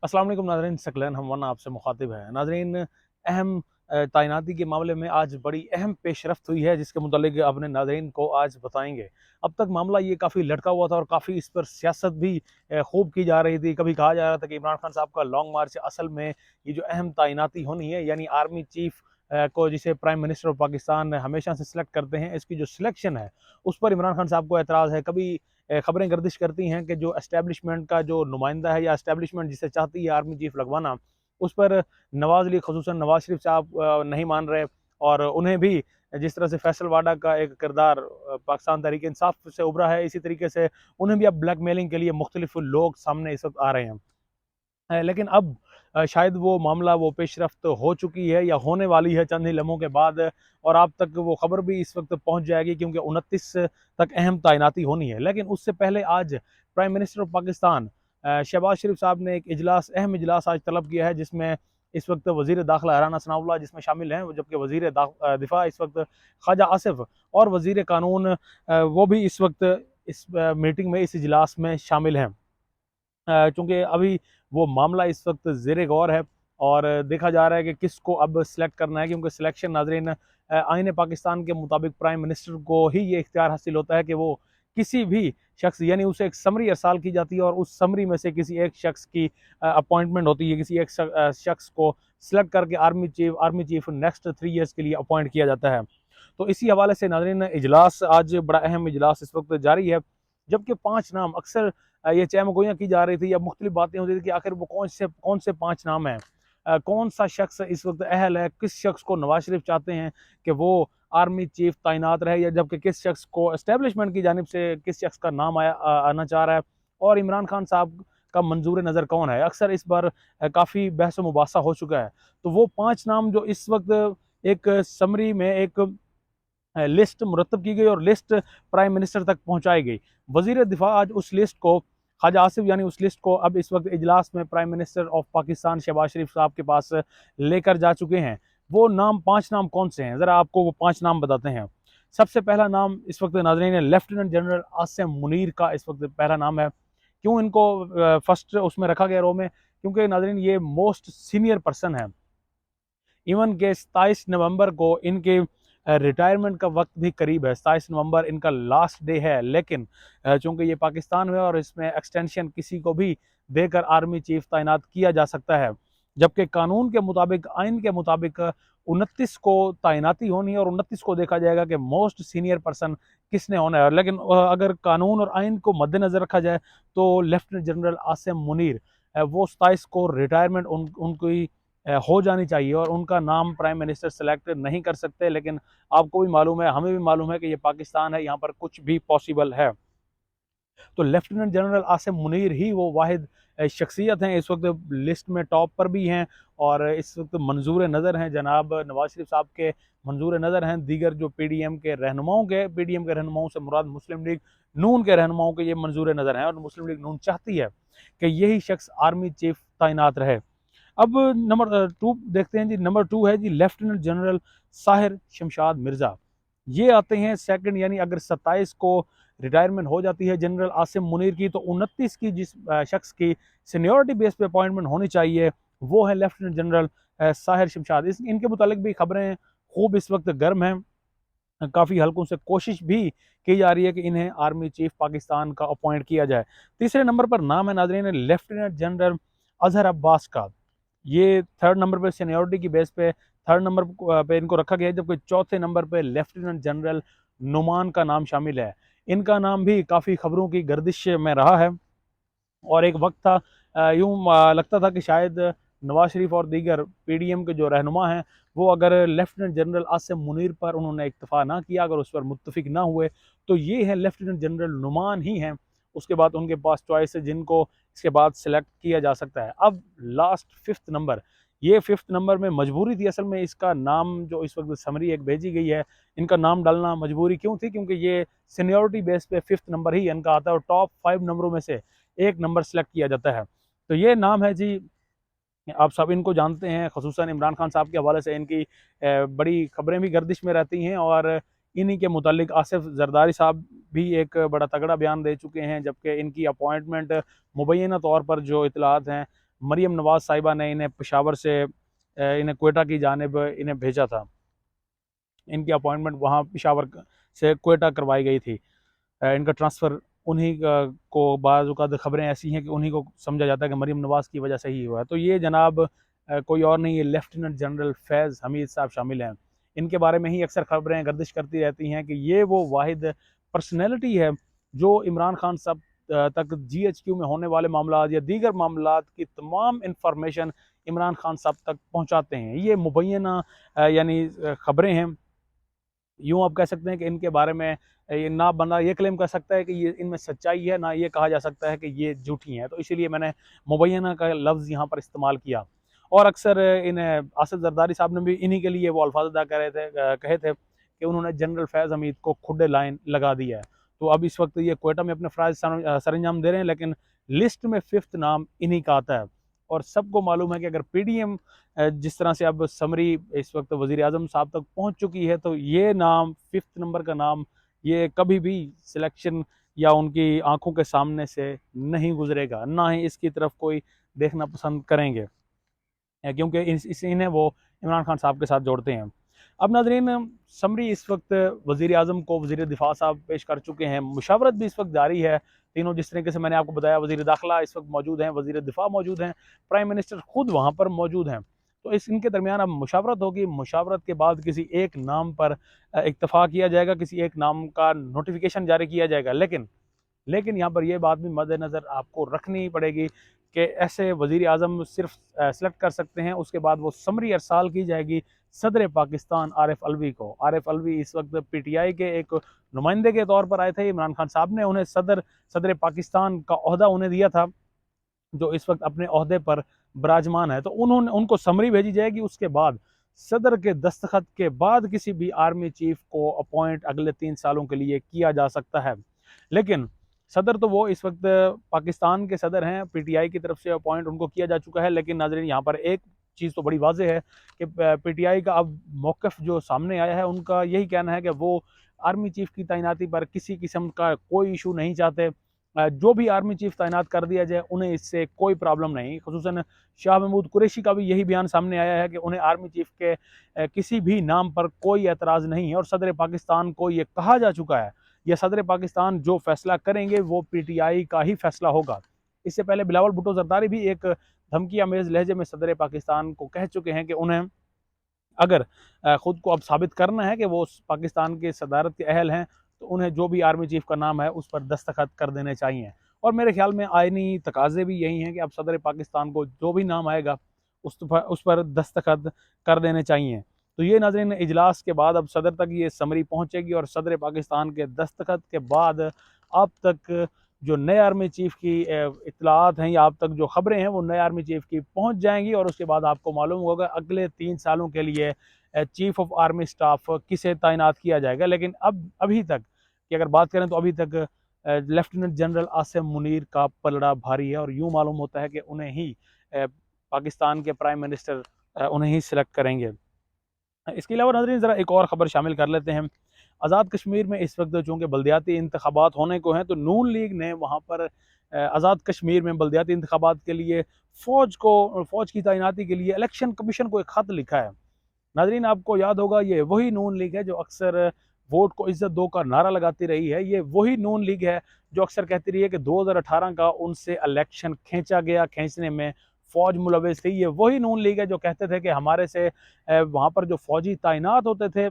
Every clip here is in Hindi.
अस्सलाम वालेकुम नाज़रीन, सकलन हम आपसे मुखातिब है। नाज़रीन, अहम तैनाती के मामले में आज बड़ी अहम पेशरफ्त हुई है, जिसके मुतालिक अपने नाज़रीन को आज बताएंगे। अब तक मामला ये काफ़ी लटका हुआ था और काफ़ी इस पर सियासत भी खूब की जा रही थी। कभी कहा जा रहा था कि इमरान खान साहब का लॉन्ग मार्च असल में ये जो अहम तैनाती होनी है, यानी आर्मी चीफ को जिसे प्राइम मिनिस्टर ऑफ पाकिस्तान हमेशा से सिलेक्ट करते हैं, इसकी जो सिलेक्शन है उस पर इमरान खान साहब को एतराज़ है। कभी खबरें गर्दिश करती हैं कि जो एस्टेब्लिशमेंट का जो नुमाइंदा है या एस्टेब्लिशमेंट जिसे चाहती है आर्मी चीफ लगवाना, उस पर नवाज अली खसूसन नवाज शरीफ साहब नहीं मान रहे, और उन्हें भी जिस तरह से फैसल वाडा का एक किरदार पाकिस्तान तहरीक इंसाफ से उभरा है, इसी तरीके से उन्हें भी अब ब्लैकमेलिंग के लिए मुख्तलिफ लोग सामने इस वक्त आ रहे हैं। लेकिन अब शायद वो मामला वो पेशरफ्त हो चुकी है या होने वाली है चंद ही लम्हों के बाद, और आप तक वो खबर भी इस वक्त पहुंच जाएगी क्योंकि 29 तक अहम तैनाती होनी है। लेकिन उससे पहले आज prime minister of Pakistan Shahbaz Sharif साहब ने एक इजलास अहम इजलास आज तलब किया है, जिसमें इस वक्त वजीर दाखिला राना सनाउल्लाह जिसमें शामिल हैं, जबकि वजीर दिफा इस वक्त ख्वाजा आसिफ और वजीर कानून वो भी इस वक्त इस मीटिंग में इस इजलास में शामिल हैं। चूँकि अभी वो मामला इस वक्त ज़ेर गौर है और देखा जा रहा है कि किसको अब सिलेक्ट करना है, क्योंकि सिलेक्शन नाज़रीन आईन पाकिस्तान के मुताबिक प्राइम मिनिस्टर को ही ये इख्तियार हासिल होता है कि वो किसी भी शख्स, यानी उसे एक समरी अरसाल की जाती है और उस समरी में से किसी एक शख्स की अपॉइंटमेंट होती है, किसी एक शख्स को सिलेक्ट करके आर्मी चीफ नेक्स्ट 3 ईयर्स के लिए अपॉइंट किया जाता है। तो इसी हवाले से नाज़रीन, इजलास आज बड़ा अहम इजलास इस वक्त जारी है, जबकि 5 नाम अक्सर ये चहमगोइयाँ की जा रही थी या मुख्तलिफ बातें होती थी कि आखिर वो कौन से 5 नाम हैं, कौन सा शख्स इस वक्त अहल है, किस शख्स को नवाज शरीफ चाहते हैं कि वो आर्मी चीफ तैनात रहे, या जबकि किस शख्स को एस्टेब्लिशमेंट की जानिब से किस शख्स का नाम आना चाह रहा है, और इमरान खान साहब का मंजूर नज़र कौन है। अक्सर इस बार काफ़ी बहस मुबासा हो चुका है। तो वो 5 नाम जो इस वक्त एक समरी में एक लिस्ट मुरतब की गई और लिस्ट प्राइम मिनिस्टर तक पहुंचाई गई। वजीर दिफा आज उस लिस्ट को ख्वाजा आसिफ यानी उस लिस्ट को अब इस वक्त इजलास में prime minister of Pakistan Shahbaz Sharif साहब के पास लेकर जा चुके हैं। वो नाम 5 नाम कौन से हैं, ज़रा आपको वो 5 नाम बताते हैं। सबसे पहला नाम इस वक्त नाज़रीन लेफ्टिनेंट जनरल आसिम मुनीर का इस वक्त पहला नाम है। क्यों इनको फर्स्ट उसमें रखा गया रो में, क्योंकि नाज़रीन ये मोस्ट सीनियर पर्सन है। इवन के 27 नवंबर को इनके रिटायरमेंट का वक्त भी करीब है। 27 नवंबर इनका लास्ट डे है, लेकिन चूंकि ये पाकिस्तान में और इसमें एक्सटेंशन किसी को भी देकर आर्मी चीफ तैनात किया जा सकता है, जबकि कानून के मुताबिक आइन के मुताबिक 29 को तैनाती होनी है और 29 को देखा जाएगा कि मोस्ट सीनियर पर्सन किसने होना है। लेकिन अगर कानून और आइन को मद्देनज़र रखा जाए तो लेफ्टिनेंट जनरल आसिम मुनीर वो 27 को रिटायरमेंट उनकी हो जानी चाहिए और उनका नाम प्राइम मिनिस्टर सेलेक्ट नहीं कर सकते। लेकिन आपको भी मालूम है, हमें भी मालूम है कि ये पाकिस्तान है, यहाँ पर कुछ भी पॉसिबल है। तो लेफ्टिनेंट जनरल आसिम मुनीर ही वो वाहिद शख्सियत हैं इस वक्त लिस्ट में टॉप पर भी हैं, और इस वक्त मंजूर नज़र हैं जनाब नवाज शरीफ साहब के, मंजूर नज़र हैं दीगर जो पीडीएम के रहनुमाओं से मुराद मुस्लिम लीग नून के रहनुमाओं के ये मंजूर नज़र हैं, और मुस्लिम लीग नून चाहती है कि यही शख्स आर्मी चीफ तैनात रहे। अब नंबर 2 देखते हैं जी। नंबर 2 है जी लेफ्टिनेंट जनरल साहिर शमशाद मिर्ज़ा। ये आते हैं सेकंड, यानी अगर 27 को रिटायरमेंट हो जाती है जनरल आसिम मुनीर की, तो 29 की जिस शख्स की सीनियरिटी बेस पे अपॉइंटमेंट होनी चाहिए वो है लेफ्टिनेंट जनरल साहिर शमशाद। इनके मुतालिक भी खबरें खूब इस वक्त गर्म हैं। काफ़ी हल्कों से कोशिश भी की जा रही है कि इन्हें आर्मी चीफ पाकिस्तान का अपॉइंट किया जाए। तीसरे नंबर पर नाम है नाजरीन लेफ्टिनेंट जनरल अजहर अब्बास का। ये थर्ड नंबर पे सीनियरिटी की बेस पे थर्ड नंबर पे इनको रखा गया है, जबकि चौथे नंबर पे लेफ्टिनेंट जनरल नुमान का नाम शामिल है। इनका नाम भी काफ़ी खबरों की गर्दिश में रहा है, और एक वक्त था यूँ लगता था कि शायद नवाज शरीफ और दीगर पीडीएम के जो रहनुमा हैं वो अगर लेफ्टिनेंट जनरल आसिम मुनीर पर उन्होंने इक्तफा ना किया, अगर उस पर मुत्तफिक ना हुए, तो ये हैं लेफ्टिनेंट जनरल नुमान ही हैं उसके बाद उनके पास चॉइस है जिनको इसके बाद सिलेक्ट किया जा सकता है। अब लास्ट 5th नंबर, ये 5th नंबर में मजबूरी थी असल में, इसका नाम जो इस वक्त समरी एक भेजी गई है, इनका नाम डालना मजबूरी क्यों थी, क्योंकि ये सीनियरिटी बेस पे 5th नंबर ही इनका आता है और टॉप 5 नंबरों में से एक नंबर सेलेक्ट किया जाता है। तो ये नाम है जी, आप सब इनको जानते हैं, ख़ुसूसन इमरान खान साहब के हवाले से इनकी बड़ी खबरें भी गर्दिश में रहती हैं, और इन्हीं के मुतालिक आसिफ जरदारी साहब भी एक बड़ा तगड़ा बयान दे चुके हैं, जबकि इनकी अपॉइंटमेंट मुबैना तौर पर जो इतलात हैं मरियम नवाज़ साहिबा ने इन्हें पेशावर से इन्हें क्वेटा की जानिब इन्हें भेजा था। इनकी अपॉइंटमेंट वहाँ पेशावर से क्वेटा करवाई गई थी। इनका ट्रांसफ़र उन्हीं को बाज़ औक़ात ख़बरें ऐसी हैं कि उन्हीं को समझा जाता है कि मरियम नवाज़ की वजह से ही हुआ है। तो ये जनाब कोई और नहीं, ये लेफ्टिनेंट जनरल फैज़ हमीद साहब शामिल हैं। इनके बारे में ही अक्सर ख़बरें गर्दिश करती रहती हैं कि ये वो वाहिद पर्सनैलिटी है जो इमरान खान साहब तक GHQ में होने वाले मामलात या दीगर मामलात की तमाम इन्फॉर्मेशन इमरान खान साहब तक पहुँचाते हैं। ये मुबैना यानी ख़बरें हैं। यूँ आप कह सकते हैं कि इनके बारे में ये ना बंदा ये क्लेम कर सकता है कि ये इनमें सच्चाई है, ना ये कहा जा सकता है कि ये झूठी हैं। तो इसीलिए मैंने मुबैना का लफ्ज़ यहाँ पर इस्तेमाल किया। और अक्सर इन्हें आसिफ जरदारी साहब ने भी इन्हीं के लिए वो अल्फाज अदा कहे थे कि उन्होंने जनरल फैज़ हमीद को खुड्डे लाइन लगा दी है। तो अब इस वक्त ये क्वेटा में अपने फ़राइज़ सरअंजाम दे रहे हैं, लेकिन लिस्ट में 5th नाम इन्हीं का आता है। और सबको मालूम है कि अगर PDM जिस तरह से अब समरी इस वक्त वज़ीर-ए-आज़म साहब तक पहुँच चुकी है, तो ये नाम 5th नंबर का नाम ये कभी भी सिलेक्शन या उनकी आँखों के सामने से नहीं गुज़रेगा, ना ही इसकी तरफ कोई देखना पसंद करेंगे, क्योंकि इन्हें वो इमरान खान साहब के साथ जोड़ते हैं। अब नाज़रीन, समरी इस वक्त वज़ीर-ए-आज़म को वज़ीर दिफ़ा साहब पेश कर चुके हैं। मुशावरत भी इस वक्त जारी है। तीनों जिस तरीके से मैंने आपको बताया, वज़ीर दाखिला इस वक्त मौजूद हैं, वज़ीर दिफ़ा मौजूद हैं, प्राइम मिनिस्टर खुद वहाँ पर मौजूद हैं। तो इनके दरमियान अब मुशावरत होगी। मुशावरत के बाद किसी एक नाम पर इत्तफ़ाक़ किया जाएगा, किसी एक नाम का नोटिफ़िकेशन जारी किया जाएगा। लेकिन यहाँ पर ये बात भी मद्देनज़र आपको रखनी पड़ेगी कि ऐसे वज़ीर-ए-आज़म सिर्फ सेलेक्ट कर सकते हैं, उसके बाद वो समरी अरसाल की जाएगी सदर पाकिस्तान आरिफ अलवी को। आरिफ अलवी इस वक्त PTI के एक नुमाइंदे के तौर पर आए थे। इमरान खान साहब ने उन्हें सदर पाकिस्तान का ओहदा उन्हें दिया था, जो इस वक्त अपने ओहदे पर विराजमान है। तो उनको समरी भेजी जाएगी। उसके बाद सदर के दस्तखत के बाद किसी भी आर्मी चीफ को अपॉइंट अगले 3 सालों के लिए किया जा सकता है। लेकिन सदर तो वो इस वक्त पाकिस्तान के सदर हैं, PTI की तरफ से अपॉइंट उनको किया जा चुका है। लेकिन नाज़रीन, यहाँ पर एक चीज़ तो बड़ी वाज़ेह है कि PTI का अब मौक़िफ़ जो सामने आया है, उनका यही कहना है कि वो आर्मी चीफ़ की तैनाती पर किसी किस्म का कोई इशू नहीं चाहते। जो भी आर्मी चीफ़ तैनात कर दिया जाए, उन्हें इससे कोई प्रॉब्लम नहीं। ख़ुसूसन शाह महमूद कुरैशी का भी यही बयान सामने आया है कि उन्हें आर्मी चीफ़ के किसी भी नाम पर कोई एतराज़ नहीं है। और सदर पाकिस्तान को ये कहा जा चुका है, या सदर पाकिस्तान जो फ़ैसला करेंगे वो PTI का ही फ़ैसला होगा। इससे पहले बिलावल भुट्टो ज़रदारी भी एक धमकी आमेज़ लहजे में सदर पाकिस्तान को कह चुके हैं कि उन्हें अगर ख़ुद को अब साबित करना है कि वो पाकिस्तान के सदारत के अहल हैं, तो उन्हें जो भी आर्मी चीफ़ का नाम है उस पर दस्तखत कर देने चाहिए। और मेरे ख़्याल में आइनी तकाज़े भी यही हैं कि अब सदर पाकिस्तान को जो भी नाम आएगा उस पर दस्तखत कर देने चाहिए। तो ये नाज़रीन, इजलास के बाद अब सदर तक ये समरी पहुँचेगी और सदर पाकिस्तान के दस्तखत के बाद अब तक जो नए आर्मी चीफ़ की इत्तलात हैं या अब तक जो ख़बरें हैं वो नए आर्मी चीफ़ की पहुँच जाएंगी। और उसके बाद आपको मालूम होगा अगले 3 सालों के लिए चीफ़ ऑफ आर्मी स्टाफ किसे तैनात किया जाएगा। लेकिन अब अभी तक की अगर बात करें तो अभी तक लेफ्टिनेंट जनरल आसिम मुनीर का पलड़ा भारी है और यूँ मालूम होता है कि उन्हें ही पाकिस्तान के प्राइम मिनिस्टर उन्हें ही सिलेक्ट करेंगे। इसके अलावा नाज़रीन, ज़रा एक और ख़बर शामिल कर लेते हैं। आज़ाद कश्मीर में इस वक्त चूँकि बल्दियाती इंतखाबात होने को हैं, तो नून लीग ने वहाँ पर आज़ाद कश्मीर में बल्दियाती इंतखाबात के लिए फ़ौज की तैनाती के लिए इलेक्शन कमीशन को एक ख़त लिखा है। नाज़रीन, आपको याद होगा ये वही नून लीग है जो अक्सर वोट को इज़्ज़त दो का नारा लगाती रही है। ये वही नून लीग है जो अक्सर कहती रही है कि 2018 का उनसे इलेक्शन खींचा गया, खींचने में फ़ौज मुलव्विस थी। ये वही नून लीग है जो कहते थे कि हमारे से वहाँ पर जो फ़ौजी तैनात होते थे,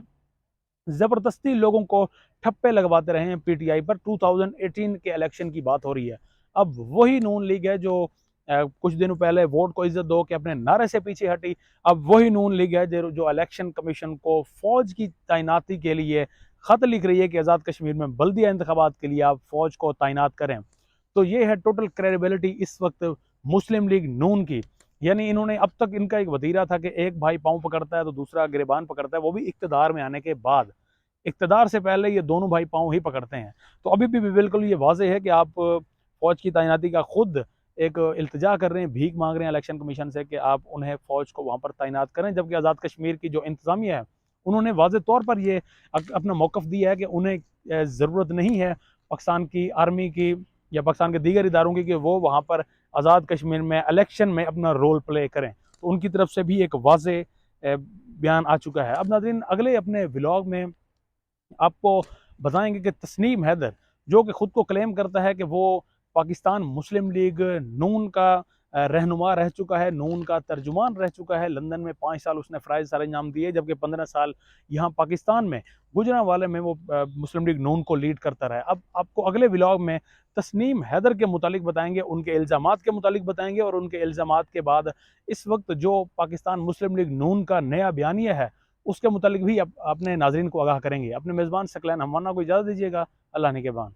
ज़बरदस्ती लोगों को ठप्पे लगवाते रहे हैं PTI पर। 2018 के इलेक्शन की बात हो रही है। अब वही नून लीग है जो कुछ दिनों पहले वोट को इज़्ज़त दो के अपने नारे से पीछे हटी। अब वही नून लीग है जो इलेक्शन कमीशन को फ़ौज की तैनाती के लिए ख़त लिख रही है कि आज़ाद कश्मीर में बल्दिया इंतखाबात के लिए आप फ़ौज को तैनात करें। तो ये है टोटल क्रेडिबिलिटी इस वक्त मुस्लिम लीग नून की। यानी इन्होंने अब तक, इनका एक वतीरा था कि एक भाई पाँव पकड़ता है तो दूसरा गिरबान पकड़ता है, वो भी इक़्तिदार में आने के बाद। इक़्तिदार से पहले ये दोनों भाई पाँव ही पकड़ते हैं। तो अभी भी बिल्कुल ये वाज़ेह है कि आप फ़ौज की तैनाती का खुद एक इल्तिजा कर रहे हैं, भीख मांग रहे हैं इलेक्शन कमीशन से कि आप उन्हें फ़ौज को वहाँ पर तैनात करें। जबकि आज़ाद कश्मीर की जो इंतज़ामिया है, उन्होंने वाज़ेह तौर पर ये अपना मौक़िफ़ दिया है कि उन्हें ज़रूरत नहीं है पाकिस्तान की आर्मी की या पाकिस्तान के दीगर इदारों की कि वो वहाँ पर आज़ाद कश्मीर में इलेक्शन में अपना रोल प्ले करें। तो उनकी तरफ से भी एक वाज़ेह बयान आ चुका है। अब नाज़रीन अगले अपने व्लॉग में आपको बताएंगे कि तस्नीम हैदर जो कि ख़ुद को क्लेम करता है कि वो पाकिस्तान मुस्लिम लीग नून का रहनुमा रह चुका है, नून का तर्जुमान रह चुका है। लंदन में 5 साल उसने फ़राइज़ सर अंजाम दिए, जबकि 15 साल यहाँ पाकिस्तान में गुजरांवाले में वो मुस्लिम लीग नून को लीड करता रहा है। अब आपको अगले व्लॉग में तस्नीम हैदर के मुतालिक बताएंगे, उनके इल्ज़ामात के मुतालिक बताएंगे, और उनके इल्ज़ामात के बाद इस वक्त जो पाकिस्तान मुस्लिम लीग नून का नया बयानिया है उसके मुतालिक भी अपने नाज़रीन को आगाह करेंगे। अपने मेज़बान सकलैन हमवाना को इजाज़त दीजिएगा। अल्लाह निगहबान।